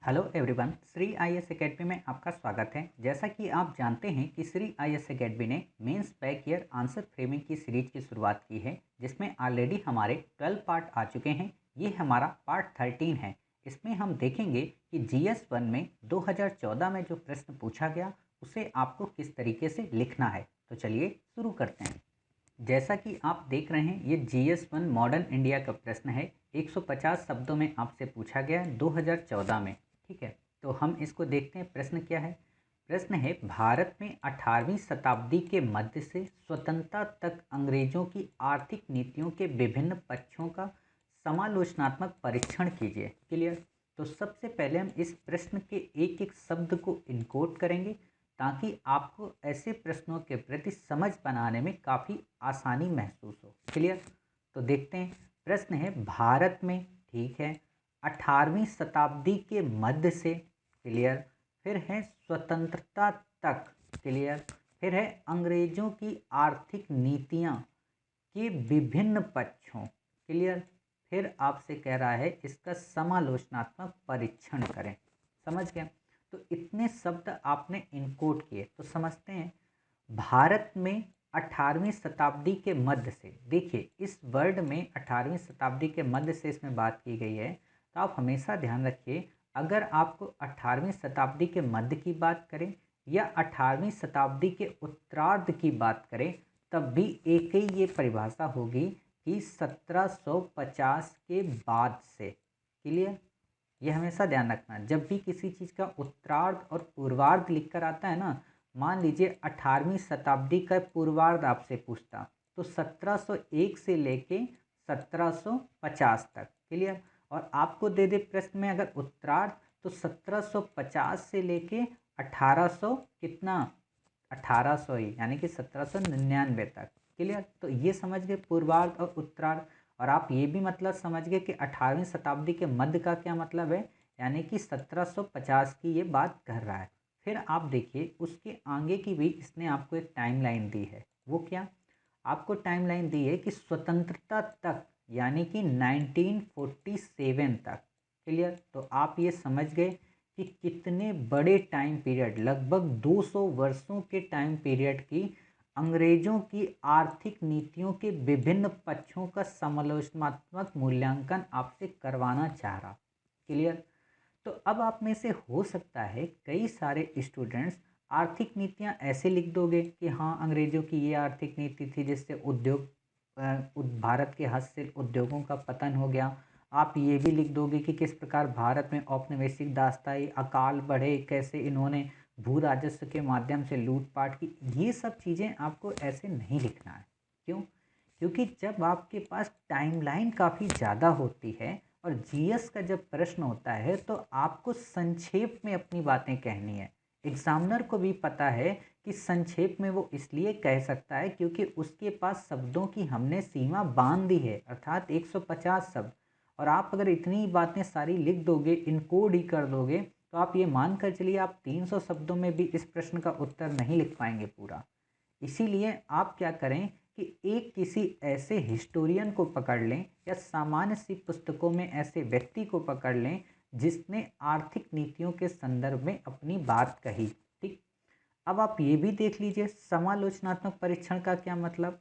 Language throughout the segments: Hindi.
Hello everyone, Shri IAS academy में आपका स्वागत है। जैसा कि आप जानते हैं कि श्री आईएएस एकेडमी ने mains back year answer framing की सीरीज की शुरुआत की है, जिसमें ऑलरेडी हमारे 12 पार्ट आ चुके हैं। ये हमारा पार्ट 13 है। इसमें हम देखेंगे कि जीएस 1 में 2014 में जो प्रश्न पूछा गया उसे आपको किस तरीके से लिखना है। तो चलिए शुरू करते हैं। जैसा कि आप देख रहे हैं, ये जीएस 1 मॉडर्न इंडिया का प्रश्न है। 150 शब्दों में आपसे पूछा गया 2014 में। ठीक है, तो हम इसको देखते हैं। प्रश्न क्या है? प्रश्न है, भारत में 18वीं शताब्दी के मध्य से स्वतंत्रता तक अंग्रेजों की आर्थिक नीतियों के विभिन्न पक्षों का समालोचनात्मक परीक्षण कीजिए। क्लियर? तो सबसे पहले हम इस प्रश्न के एक एक शब्द को इनकोड करेंगे, ताकि आपको ऐसे प्रश्नों के प्रति समझ बनाने में काफ़ी आसानी महसूस हो। क्लियर? तो देखते हैं। प्रश्न है, भारत में, ठीक है, 18वीं शताब्दी के मध्य से, क्लियर, फिर है स्वतंत्रता तक, क्लियर, फिर है अंग्रेजों की आर्थिक नीतियां के विभिन्न पक्षों, क्लियर, फिर आपसे कह रहा है इसका समालोचनात्मक परीक्षण करें। समझ गए? तो इतने शब्द आपने इनकोड किए, तो समझते हैं। भारत में 18वीं शताब्दी के मध्य से, देखिए इस वर्ड में 18वीं शताब्दी के मध्य से इसमें बात की गई है। तो आप हमेशा ध्यान रखिए, अगर आपको 18वीं शताब्दी के मध्य की बात करें या 18वीं शताब्दी के उत्तरार्ध की बात करें, तब भी एक ही ये परिभाषा होगी कि 1750 के बाद से। क्लियर? ये हमेशा ध्यान रखना, जब भी किसी चीज़ का उत्तरार्ध और पूर्वार्ध लिखकर आता है ना, मान लीजिए 18वीं शताब्दी का पूर्वार्ध आपसे पूछता, तो 1701 से लेके 1750 तक। क्लियर? और आपको दे दे प्रश्न में अगर उत्तरार्ध, तो 1750 से लेके 1800 कितना, 1800 ही, यानी कि 1799 तक। क्लियर? तो ये समझ गए पूर्वार्ध और उत्तरार्ध। और आप ये भी मतलब समझ गए कि 18वीं शताब्दी के मध्य का क्या मतलब है, यानी कि 1750 की ये बात कर रहा है। फिर आप देखिए उसके आगे की भी इसने आपको एक टाइमलाइन दी है। वो क्या? आपको टाइमलाइन दी है कि स्वतंत्रता तक, यानी कि 1947 तक। क्लियर? तो आप ये समझ गए कि कितने बड़े टाइम पीरियड, लगभग 200 वर्षों के टाइम पीरियड की अंग्रेजों की आर्थिक नीतियों के विभिन्न पक्षों का समालोचनात्मक मूल्यांकन आपसे करवाना चाह रहा। क्लियर? तो अब आप में से हो सकता है कई सारे स्टूडेंट्स आर्थिक नीतियां ऐसे लिख दोगे कि हाँ, अंग्रेजों की ये आर्थिक नीति थी जिससे भारत के हस्त से उद्योगों का पतन हो गया। आप ये भी लिख दोगे कि किस प्रकार भारत में औपनिवेशिक दास्ताई, अकाल बढ़े, कैसे इन्होंने भू राजस्व के माध्यम से लूटपाट की। ये सब चीज़ें आपको ऐसे नहीं लिखना है। क्यों? क्योंकि जब आपके पास टाइमलाइन काफ़ी ज़्यादा होती है और जीएस का जब प्रश्न होता है, तो आपको संक्षेप में अपनी बातें कहनी है। एग्जामिनर को भी पता है कि संक्षेप में वो इसलिए कह सकता है क्योंकि उसके पास शब्दों की हमने सीमा बांध दी है, अर्थात 150 शब्द। और आप अगर इतनी बातें सारी लिख दोगे, इनकोड ही कर दोगे, तो आप ये मान कर चलिए आप 300 शब्दों में भी इस प्रश्न का उत्तर नहीं लिख पाएंगे पूरा। इसीलिए आप क्या करें कि एक किसी ऐसे हिस्टोरियन को पकड़ लें या सामान्य सी पुस्तकों में ऐसे व्यक्ति को पकड़ लें जिसने आर्थिक नीतियों के संदर्भ में अपनी बात कही। ठीक? अब आप ये भी देख लीजिए, समालोचनात्मक परीक्षण का क्या मतलब।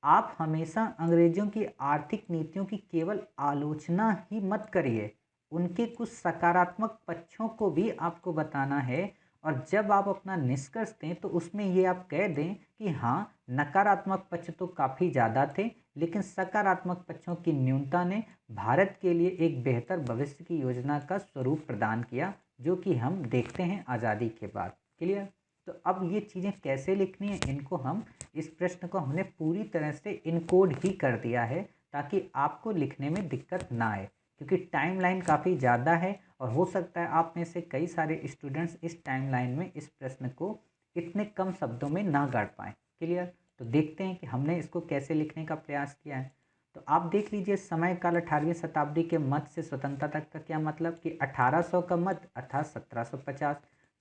आप हमेशा अंग्रेजों की आर्थिक नीतियों की केवल आलोचना ही मत करिए, उनके कुछ सकारात्मक पक्षों को भी आपको बताना है। और जब आप अपना निष्कर्ष दें तो उसमें ये आप कह दें कि हाँ, नकारात्मक पक्ष तो काफ़ी ज़्यादा थे, लेकिन सकारात्मक पक्षों की न्यूनता ने भारत के लिए एक बेहतर भविष्य की योजना का स्वरूप प्रदान किया, जो कि हम देखते हैं आज़ादी के बाद। क्लियर? तो अब ये चीज़ें कैसे लिखनी है, इनको हम, इस प्रश्न को हमने पूरी तरह से इनकोड ही कर दिया है, ताकि आपको लिखने में दिक्कत ना आए। क्योंकि टाइमलाइन काफ़ी ज़्यादा है और हो सकता है आप में से कई सारे स्टूडेंट्स इस टाइमलाइन में इस प्रश्न को इतने कम शब्दों में ना गाड़ पाएँ। क्लियर? तो देखते हैं कि हमने इसको कैसे लिखने का प्रयास किया है। तो आप देख लीजिए, समय काल 18वीं शताब्दी के मध्य से स्वतंत्रता तक का क्या मतलब कि 1800 का मध्य अर्थात 1750,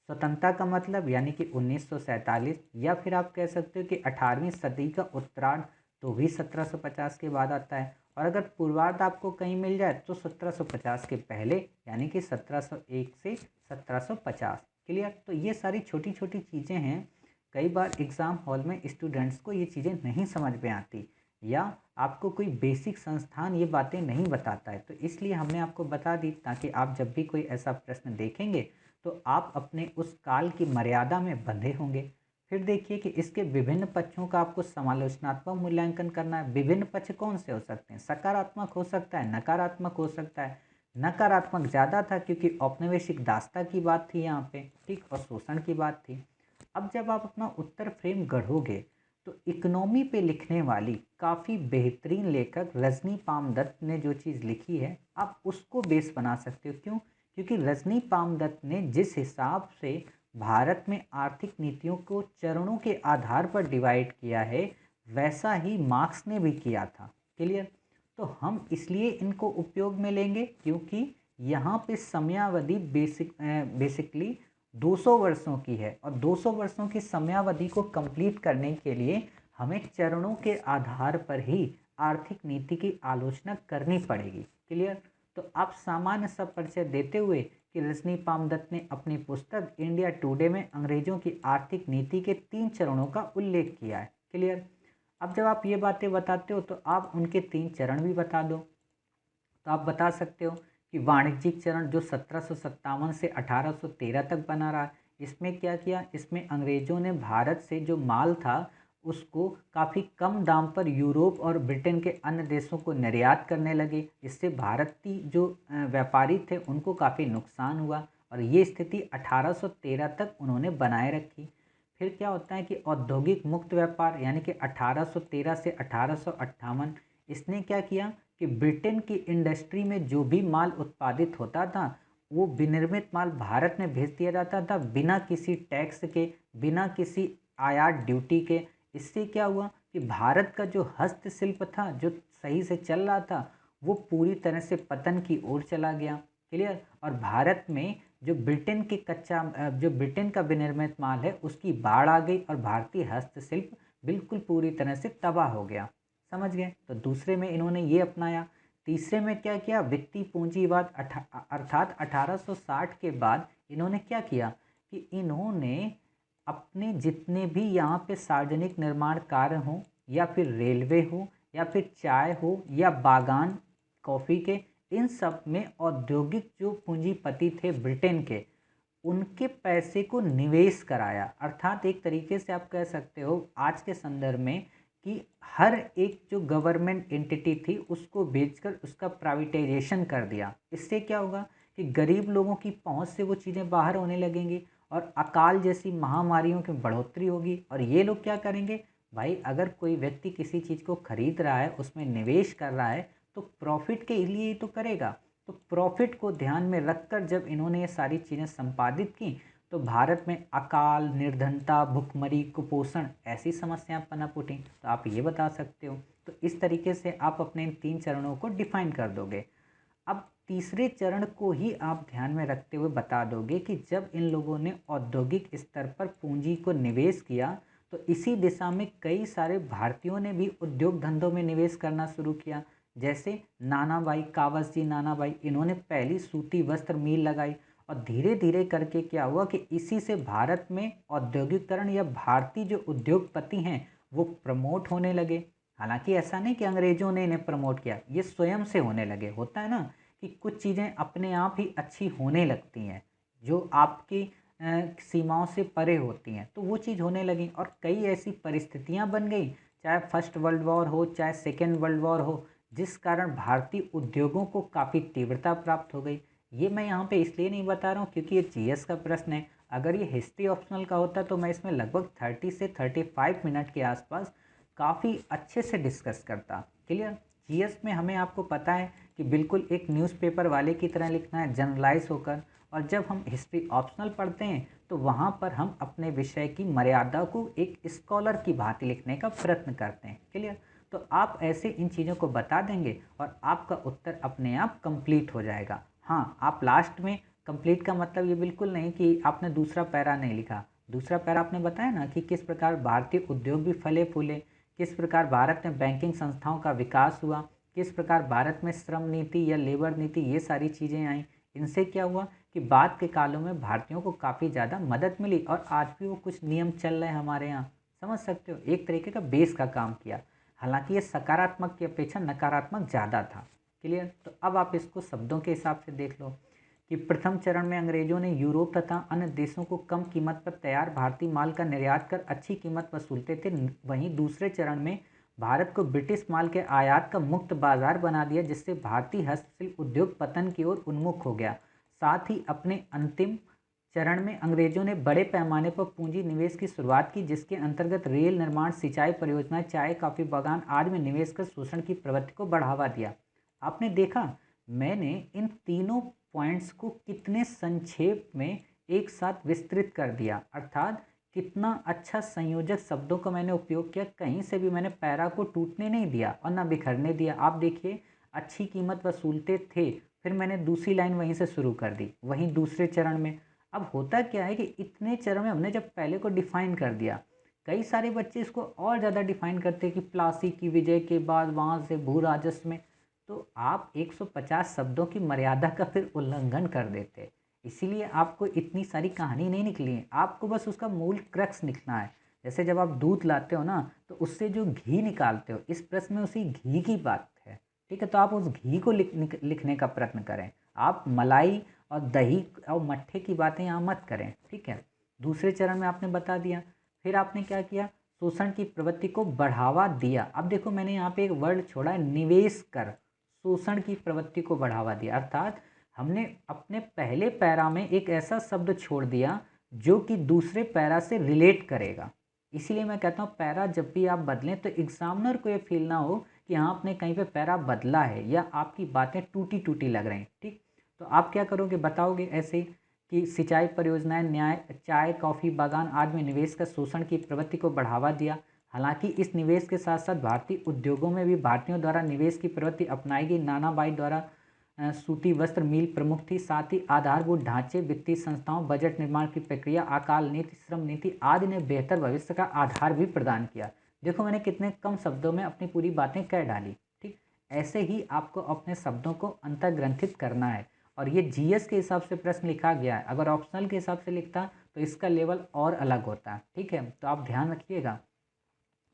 स्वतंत्रता का मतलब यानी कि 1947, या फिर आप कह सकते हो कि 18वीं सदी का उत्तरार्ध, तो भी 1750 के बाद आता है। और अगर पूर्वार्ध आपको कहीं मिल जाए तो 1750 के पहले, यानी कि 1701 से 1750। क्लियर। तो ये सारी छोटी छोटी चीज़ें हैं, कई बार एग्ज़ाम हॉल में स्टूडेंट्स को ये चीज़ें नहीं समझ में आती, या आपको कोई बेसिक संस्थान ये बातें नहीं बताता है, तो इसलिए हमने आपको बता दी ताकि आप जब भी कोई ऐसा प्रश्न देखेंगे तो आप अपने उस काल की मर्यादा में बंधे होंगे। फिर देखिए कि इसके विभिन्न पक्षों का आपको समालोचनात्मक मूल्यांकन करना है। विभिन्न पक्ष कौन से हो सकते हैं? सकारात्मक हो सकता है, नकारात्मक हो सकता है। नकारात्मक ज़्यादा था क्योंकि औपनिवेशिक दासता की बात थी यहाँ पे, ठीक, और शोषण की बात थी। अब जब आप अपना उत्तर फ्रेम गढ़ोगे तो इकोनॉमी पे लिखने वाली काफ़ी बेहतरीन लेखक रजनी पामदत्त ने जो चीज़ लिखी है, आप उसको बेस बना सकते हो। क्यों? क्योंकि रजनी पामदत्त ने जिस हिसाब से भारत में आर्थिक नीतियों को चरणों के आधार पर डिवाइड किया है, वैसा ही मार्क्स ने भी किया था। क्लियर। तो हम इसलिए इनको उपयोग में लेंगे क्योंकि यहाँ पे समयावधि बेसिकली 200 वर्षों की है, और 200 वर्षों की समयावधि को कंप्लीट करने के लिए हमें चरणों के आधार पर ही आर्थिक नीति की आलोचना करनी पड़ेगी। क्लियर। तो आप सामान्य सा परिचय देते हुए कि रजनी पामदत्त ने अपनी पुस्तक इंडिया टुडे में अंग्रेजों की आर्थिक नीति के 3 चरणों का उल्लेख किया है। क्लियर। अब जब आप ये बातें बताते हो तो आप उनके 3 चरण भी बता दो। तो आप बता सकते हो कि वाणिज्यिक चरण जो 1757 से 1813 तक बना रहा, इसमें क्या किया? इसमें अंग्रेजों ने भारत से जो माल था उसको काफ़ी कम दाम पर यूरोप और ब्रिटेन के अन्य देशों को निर्यात करने लगे। इससे भारतीय जो व्यापारी थे उनको काफ़ी नुकसान हुआ, और ये स्थिति 1813 तक उन्होंने बनाए रखी। फिर क्या होता है कि औद्योगिक मुक्त व्यापार, यानी कि 1813 से 1858, इसने क्या किया कि ब्रिटेन की इंडस्ट्री में जो भी माल उत्पादित होता था वो विनिर्मित माल भारत में भेज दिया जाता था बिना किसी टैक्स के, बिना किसी आयात ड्यूटी के। इससे क्या हुआ कि भारत का जो हस्तशिल्प था जो सही से चल रहा था वो पूरी तरह से पतन की ओर चला गया। क्लियर। और भारत में जो ब्रिटेन का विनिर्मित माल है उसकी बाढ़ आ गई और भारतीय हस्तशिल्प बिल्कुल पूरी तरह से तबाह हो गया। समझ गए? तो दूसरे में इन्होंने ये अपनाया। तीसरे में क्या किया? वित्तीय पूंजीवाद अर्थात 1860 के बाद इन्होंने क्या किया कि इन्होंने अपने जितने भी यहाँ पे सार्वजनिक निर्माण कार्य हों, या फिर रेलवे हो, या फिर चाय हो, या बागान कॉफ़ी के, इन सब में औद्योगिक जो पूंजीपति थे ब्रिटेन के, उनके पैसे को निवेश कराया। अर्थात एक तरीके से आप कह सकते हो आज के संदर्भ में कि हर एक जो गवर्नमेंट एंटिटी थी उसको बेचकर उसका प्राइवेटाइजेशन कर दिया। इससे क्या होगा कि गरीब लोगों की पहुंच से वो चीज़ें बाहर होने लगेंगी और अकाल जैसी महामारियों की बढ़ोतरी होगी। और ये लोग क्या करेंगे भाई, अगर कोई व्यक्ति किसी चीज़ को खरीद रहा है, उसमें निवेश कर रहा है, तो प्रॉफिट के लिए ही तो करेगा। तो प्रॉफिट को ध्यान में रखकर जब इन्होंने ये सारी चीज़ें संपादित की तो भारत में अकाल, निर्धनता, भुखमरी, कुपोषण ऐसी समस्याएं पनप उठी। तो आप ये बता सकते हो। तो इस तरीके से आप अपने इन 3 चरणों को डिफाइन कर दोगे। अब तीसरे चरण को ही आप ध्यान में रखते हुए बता दोगे कि जब इन लोगों ने औद्योगिक स्तर पर पूंजी को निवेश किया तो इसी दिशा में कई सारे भारतीयों ने भी उद्योग धंधों में निवेश करना शुरू किया। जैसे नानाभाई, कावसजी नानाभाई, इन्होंने पहली सूती वस्त्र मिल लगाई, और धीरे धीरे करके क्या हुआ कि इसी से भारत में औद्योगिकरण या भारतीय जो उद्योगपति हैं वो प्रमोट होने लगे। हालांकि ऐसा नहीं कि अंग्रेजों ने इन्हें प्रमोट किया, ये स्वयं से होने लगे। होता है ना कि कुछ चीज़ें अपने आप ही अच्छी होने लगती हैं जो आपकी सीमाओं से परे होती हैं, तो वो चीज़ होने लगी। और कई ऐसी परिस्थितियां बन गई, चाहे फर्स्ट वर्ल्ड वॉर हो चाहे सेकेंड वर्ल्ड वॉर हो, जिस कारण भारतीय उद्योगों को काफ़ी तीव्रता प्राप्त हो गई। ये मैं यहाँ पे इसलिए नहीं बता रहा हूँ क्योंकि ये जीएस का प्रश्न है। अगर ये हिस्ट्री ऑप्शनल का होता तो मैं इसमें लगभग 30 से 35 मिनट के आसपास काफ़ी अच्छे से डिस्कस करता। क्लियर। जीएस में हमें आपको पता है कि बिल्कुल एक न्यूज़पेपर वाले की तरह लिखना है, जनरलाइज होकर। और जब हम हिस्ट्री ऑप्शनल पढ़ते हैं तो वहाँ पर हम अपने विषय की मर्यादा को एक स्कॉलर की भांति लिखने का प्रयत्न करते हैं। क्लियर। तो आप ऐसे इन चीज़ों को बता देंगे और आपका उत्तर अपने आप कंप्लीट हो जाएगा। हाँ, आप लास्ट में कंप्लीट का मतलब ये बिल्कुल नहीं कि आपने दूसरा पैरा नहीं लिखा। दूसरा पैरा आपने बताया ना कि किस प्रकार भारतीय उद्योग भी फले फूले, किस प्रकार भारत में बैंकिंग संस्थाओं का विकास हुआ, किस प्रकार भारत में श्रम नीति या लेबर नीति ये सारी चीज़ें आई। इनसे क्या हुआ कि बाद के कालों में भारतीयों को काफ़ी ज़्यादा मदद मिली और आज भी वो कुछ नियम चल रहे हैं हमारे यहाँ, समझ सकते हो, एक तरीके का बेस का काम किया। हालांकि ये सकारात्मक की अपेक्षा नकारात्मक ज़्यादा था। क्लियर। तो अब आप इसको शब्दों के हिसाब से देख लो कि प्रथम चरण में अंग्रेजों ने यूरोप तथा अन्य देशों को कम कीमत पर तैयार भारतीय माल का निर्यात कर अच्छी कीमत वसूलते थे। वहीं दूसरे चरण में भारत को ब्रिटिश माल के आयात का मुक्त बाजार बना दिया, जिससे भारतीय हस्तशिल्प उद्योग पतन की ओर उन्मुख हो गया। साथ ही अपने अंतिम चरण में अंग्रेजों ने बड़े पैमाने पर पूंजी निवेश की शुरुआत की, जिसके अंतर्गत रेल निर्माण, सिंचाई परियोजनाएं, चाय कॉफी बागान आदि में निवेश कर शोषण की प्रवृत्ति को बढ़ावा दिया। आपने देखा मैंने इन तीनों पॉइंट्स को कितने संक्षेप में एक साथ विस्तृत कर दिया, अर्थात कितना अच्छा संयोजक शब्दों का मैंने उपयोग किया। कहीं से भी मैंने पैरा को टूटने नहीं दिया और ना बिखरने दिया। आप देखिए, अच्छी कीमत वसूलते थे, फिर मैंने दूसरी लाइन वहीं से शुरू कर दी। वहीं दूसरे चरण में अब होता क्या है कि इतने चरण में हमने जब पहले को डिफाइन कर दिया, कई सारे बच्चे इसको और ज़्यादा डिफाइन करते हैं कि प्लासी की विजय के बाद वहाँ से भू राजस्व में, तो आप 150 शब्दों की मर्यादा का फिर उल्लंघन कर देते। इसीलिए आपको इतनी सारी कहानी नहीं निकली है, आपको बस उसका मूल क्रक्स निकलना है। जैसे जब आप दूध लाते हो ना, तो उससे जो घी निकालते हो, इस प्रश्न में उसी घी की बात है। ठीक है, तो आप उस घी को लिखने का प्रयत्न करें। आप मलाई और दही और मट्ठे की बातें यहाँ मत करें। ठीक है, दूसरे चरण में आपने बता दिया। फिर आपने क्या किया, शोषण की प्रवृत्ति को बढ़ावा दिया। अब देखो मैंने यहाँ पे एक वर्ड छोड़ा है, निवेश कर शोषण की प्रवृत्ति को बढ़ावा दिया। अर्थात हमने अपने पहले पैरा में एक ऐसा शब्द छोड़ दिया जो कि दूसरे पैरा से रिलेट करेगा। इसीलिए मैं कहता हूँ पैरा जब भी आप बदलें तो एग्जामिनर को ये फील ना हो कि हाँ आपने कहीं पे पैरा बदला है या आपकी बातें टूटी टूटी लग रही हैं। ठीक, तो आप क्या करोगे, बताओगे ऐसे ही कि सिंचाई परियोजनाएं, न्याय, चाय कॉफ़ी बागान आदि में निवेश कर शोषण की प्रवृत्ति को बढ़ावा दिया। हालांकि इस निवेश के साथ साथ भारतीय उद्योगों में भी भारतीयों द्वारा निवेश की प्रवृत्ति अपनाई गई। नानाबाई द्वारा सूती वस्त्र मिल प्रमुख थी। साथ ही आधारभूत ढांचे, वित्तीय संस्थाओं, बजट निर्माण की प्रक्रिया, अकाल नीति, श्रम नीति आदि ने बेहतर भविष्य का आधार भी प्रदान किया। देखो मैंने कितने कम शब्दों में अपनी पूरी बातें कह डाली। ठीक, ऐसे ही आपको अपने शब्दों को अंतर्ग्रंथित करना है। और ये जीएस के हिसाब से प्रश्न लिखा गया है, अगर ऑप्शनल के हिसाब से लिखता तो इसका लेवल और अलग होता। ठीक है, तो आप ध्यान रखिएगा।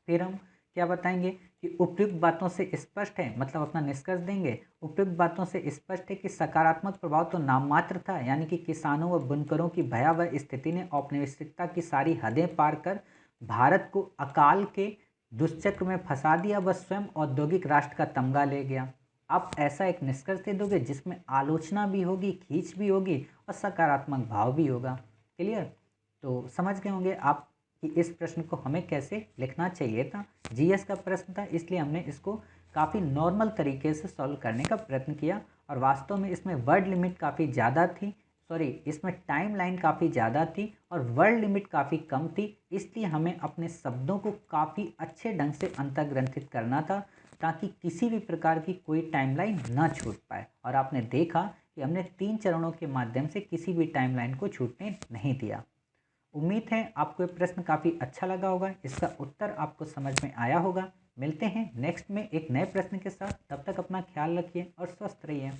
फिर हम क्या बताएंगे कि उपयुक्त बातों से स्पष्ट है, मतलब अपना निष्कर्ष देंगे। उपयुक्त बातों से स्पष्ट है कि सकारात्मक प्रभाव तो नाममात्र था, यानी कि किसानों व बुनकरों की भयावह स्थिति ने औपनिवेशिकता की सारी हदें पार कर भारत को अकाल के दुष्चक्र में फंसा दिया, व स्वयं औद्योगिक राष्ट्र का तमगा ले गया। आप ऐसा एक निष्कर्ष दे दोगे जिसमें आलोचना भी होगी, खींच भी होगी और सकारात्मक भाव भी होगा। क्लियर। तो समझ गए होंगे आप कि इस प्रश्न को हमें कैसे लिखना चाहिए था। जीएस का प्रश्न था, इसलिए हमने इसको काफ़ी नॉर्मल तरीके से सॉल्व करने का प्रयत्न किया। और वास्तव में इसमें वर्ड लिमिट काफ़ी ज़्यादा थी, इसमें टाइम लाइन काफ़ी ज़्यादा थी और वर्ड लिमिट काफ़ी कम थी। इसलिए हमें अपने शब्दों को काफ़ी अच्छे ढंग से अंतर्ग्रंथित करना था, ताकि किसी भी प्रकार की कोई टाइमलाइन ना छूट पाए। और आपने देखा कि हमने 3 चरणों के माध्यम से किसी भी टाइमलाइन को छूटने नहीं दिया। उम्मीद है आपको ये प्रश्न काफ़ी अच्छा लगा होगा, इसका उत्तर आपको समझ में आया होगा। मिलते हैं नेक्स्ट में एक नए प्रश्न के साथ, तब तक अपना ख्याल रखिए और स्वस्थ रहिए।